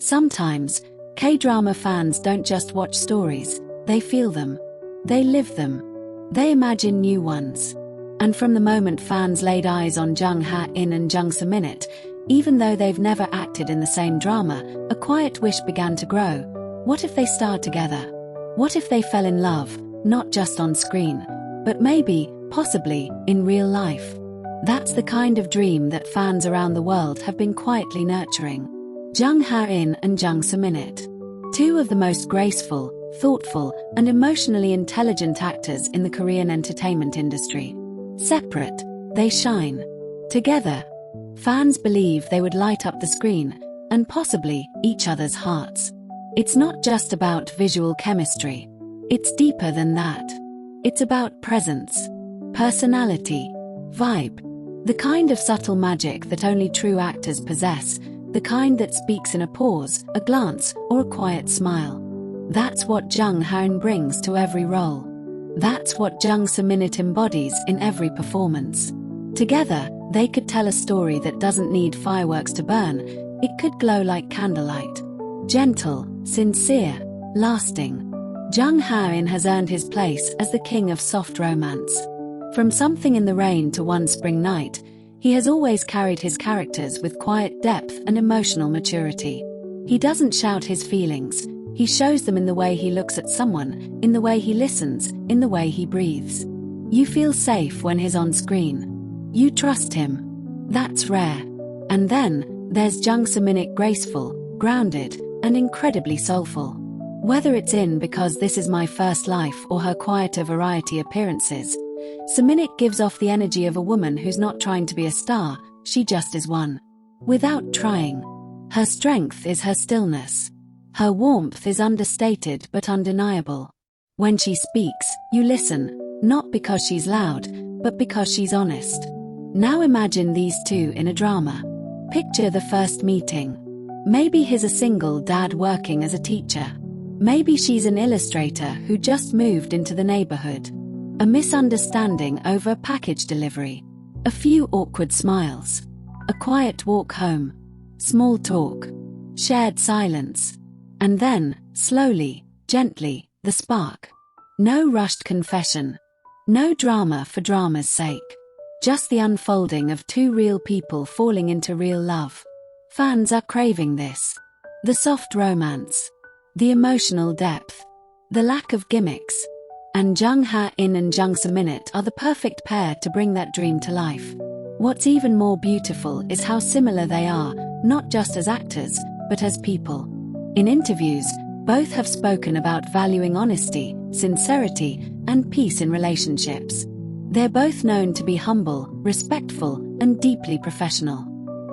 Sometimes, K-drama fans don't just watch stories, they feel them. They live them. They imagine new ones. And from the moment fans laid eyes on Jung Hae In and Jung Soo Min, even though they've never acted in the same drama, a quiet wish began to grow. What if they starred together? What if they fell in love, not just on screen, but maybe, possibly, in real life? That's the kind of dream that fans around the world have been quietly nurturing. Jung Hae In and Jung Soo Min, two of the most graceful, thoughtful, and emotionally intelligent actors in the Korean entertainment industry. Separate, they shine. Together, fans believe they would light up the screen, and possibly each other's hearts. It's not just about visual chemistry. It's deeper than that. It's about presence, personality, vibe. The kind of subtle magic that only true actors possess, the kind that speaks in a pause, a glance, or a quiet smile. That's what Jung Hae In brings to every role. That's what Jung Soo Min embodies in every performance. Together, they could tell a story that doesn't need fireworks to burn. It could glow like candlelight. Gentle, sincere, lasting. Jung Hae In has earned his place as the king of soft romance. From Something in the Rain to One Spring Night, he has always carried his characters with quiet depth and emotional maturity. He doesn't shout his feelings. He shows them in the way he looks at someone, in the way he listens, in the way he breathes. You feel safe when he's on screen. You trust him. That's rare. And then, there's Jung Soo Min, graceful, grounded, and incredibly soulful. Whether it's in Because This Is My First Life or her quieter variety appearances, Soo Min gives off the energy of a woman who's not trying to be a star, she just is one. Without trying. Her strength is her stillness. Her warmth is understated but undeniable. When she speaks, you listen, not because she's loud, but because she's honest. Now imagine these two in a drama. Picture the first meeting. Maybe he's a single dad working as a teacher. Maybe she's an illustrator who just moved into the neighborhood. A misunderstanding over a package delivery. A few awkward smiles. A quiet walk home. Small talk. Shared silence. And then, slowly, gently, the spark. No rushed confession. No drama for drama's sake. Just the unfolding of two real people falling into real love. Fans are craving this. The soft romance. The emotional depth. The lack of gimmicks. And Jung Hae In and Jung Soo Min are the perfect pair to bring that dream to life. What's even more beautiful is how similar they are, not just as actors, but as people. In interviews, both have spoken about valuing honesty, sincerity, and peace in relationships. They're both known to be humble, respectful, and deeply professional.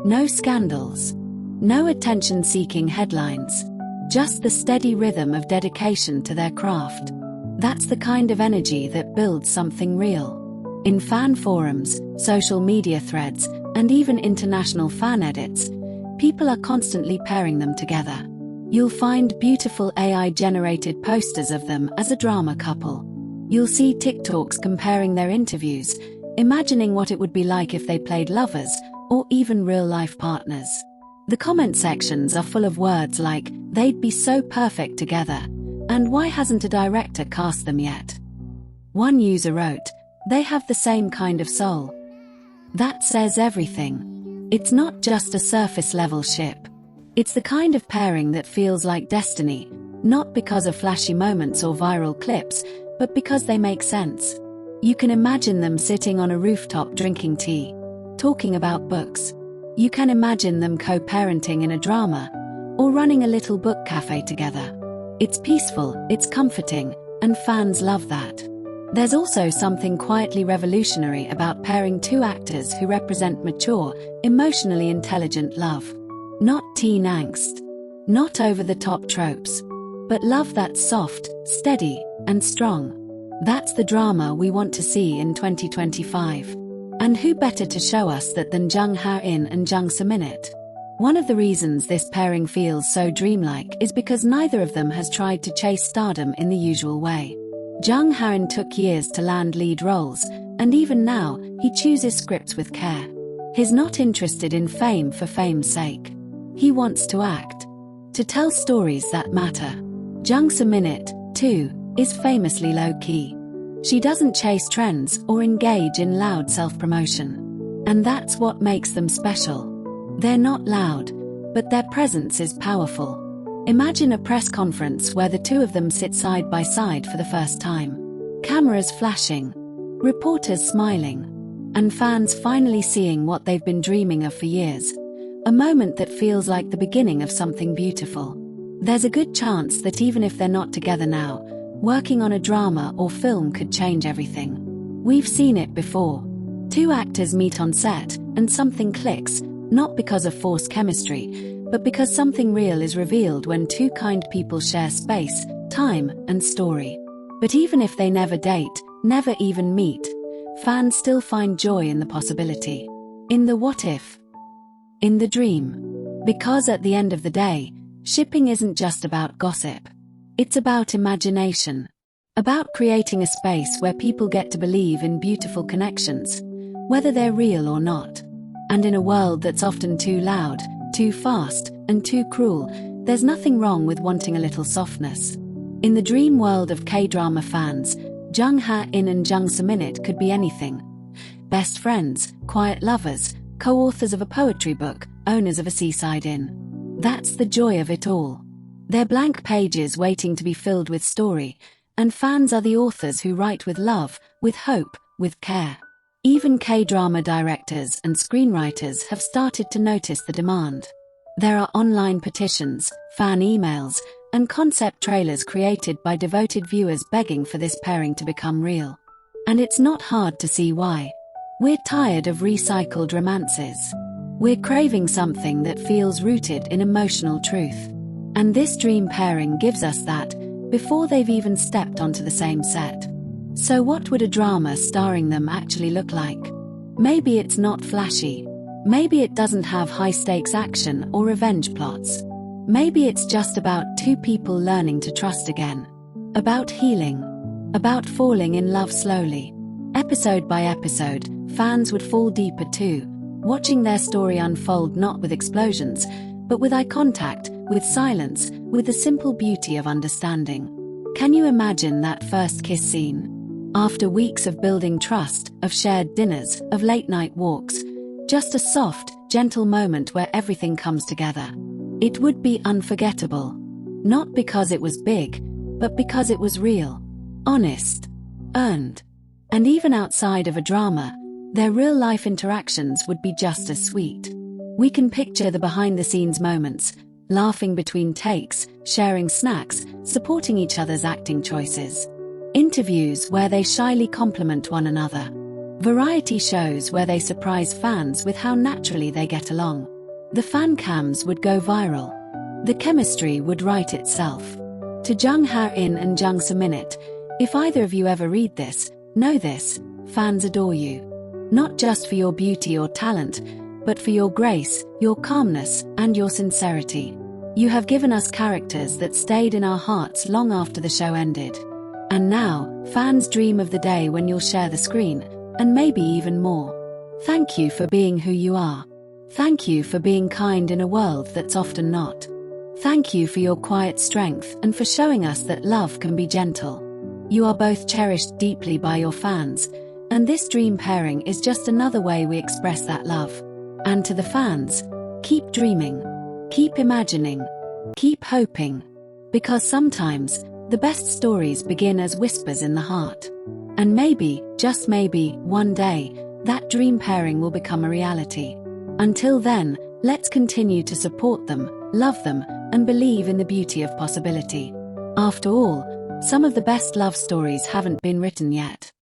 No scandals. No attention-seeking headlines. Just the steady rhythm of dedication to their craft. That's the kind of energy that builds something real. In fan forums, social media threads, and even international fan edits, people are constantly pairing them together. You'll find beautiful AI-generated posters of them as a drama couple. You'll see TikToks comparing their interviews, imagining what it would be like if they played lovers, or even real-life partners. The comment sections are full of words like, "They'd be so perfect together," and "Why hasn't a director cast them yet?" One user wrote, "They have the same kind of soul." That says everything. It's not just a surface-level ship. It's the kind of pairing that feels like destiny, not because of flashy moments or viral clips, but because they make sense. You can imagine them sitting on a rooftop drinking tea, talking about books. You can imagine them co-parenting in a drama, or running a little book cafe together. It's peaceful, it's comforting, and fans love that. There's also something quietly revolutionary about pairing two actors who represent mature, emotionally intelligent love. Not teen angst. Not over-the-top tropes. But love that's soft, steady, and strong. That's the drama we want to see in 2025. And who better to show us that than Jung Hae In and Jung Soo Min? One of the reasons this pairing feels so dreamlike is because neither of them has tried to chase stardom in the usual way. Jung Hae In took years to land lead roles, and even now, he chooses scripts with care. He's not interested in fame for fame's sake. He wants to act. to tell stories that matter. Jung Soo Min, too, is famously low-key. She doesn't chase trends or engage in loud self-promotion. And that's what makes them special. They're not loud, but their presence is powerful. Imagine a press conference where the two of them sit side by side for the first time. Cameras flashing, reporters smiling, and fans finally seeing what they've been dreaming of for years. A moment that feels like the beginning of something beautiful. There's a good chance that even if they're not together now, working on a drama or film could change everything. We've seen it before. Two actors meet on set, and something clicks, not because of forced chemistry, but because something real is revealed when two kind people share space, time, and story. But even if they never date, never even meet, fans still find joy in the possibility. In the what if. In the dream. Because at the end of the day, shipping isn't just about gossip. It's about imagination. About creating a space where people get to believe in beautiful connections, whether they're real or not. And in a world that's often too loud, too fast, and too cruel, there's nothing wrong with wanting a little softness. In the dream world of K-drama fans, Jung Hae In and Jung Soo Min could be anything. Best friends, quiet lovers, co-authors of a poetry book, owners of a seaside inn. That's the joy of it all. They're blank pages waiting to be filled with story, and fans are the authors who write with love, with hope, with care. Even K-drama directors and screenwriters have started to notice the demand. There are online petitions, fan emails, and concept trailers created by devoted viewers begging for this pairing to become real. And it's not hard to see why. We're tired of recycled romances. We're craving something that feels rooted in emotional truth. And this dream pairing gives us that, before they've even stepped onto the same set. So what would a drama starring them actually look like? Maybe it's not flashy. Maybe it doesn't have high-stakes action or revenge plots. Maybe it's just about two people learning to trust again. About healing. About falling in love slowly. Episode by episode, fans would fall deeper too, watching their story unfold not with explosions, but with eye contact, with silence, with the simple beauty of understanding. Can you imagine that first kiss scene? After weeks of building trust, of shared dinners, of late-night walks, just a soft, gentle moment where everything comes together. It would be unforgettable. Not because it was big, but because it was real, honest, earned. And even outside of a drama, their real-life interactions would be just as sweet. We can picture the behind-the-scenes moments, laughing between takes, sharing snacks, supporting each other's acting choices. Interviews where they shyly compliment one another. Variety shows where they surprise fans with how naturally they get along. The fan cams would go viral. The chemistry would write itself. To Jung Hae In and Jung Soo Min, if either of you ever read this, know this, fans adore you. Not just for your beauty or talent, but for your grace, your calmness, and your sincerity. You have given us characters that stayed in our hearts long after the show ended. And now, fans dream of the day when you'll share the screen, and maybe even more. Thank you for being who you are. Thank you for being kind in a world that's often not. Thank you for your quiet strength and for showing us that love can be gentle. You are both cherished deeply by your fans, and this dream pairing is just another way we express that love. And to the fans, keep dreaming, keep imagining, keep hoping, because sometimes, the best stories begin as whispers in the heart. And maybe, just maybe, one day, that dream pairing will become a reality. Until then, let's continue to support them, love them, and believe in the beauty of possibility. After all, some of the best love stories haven't been written yet.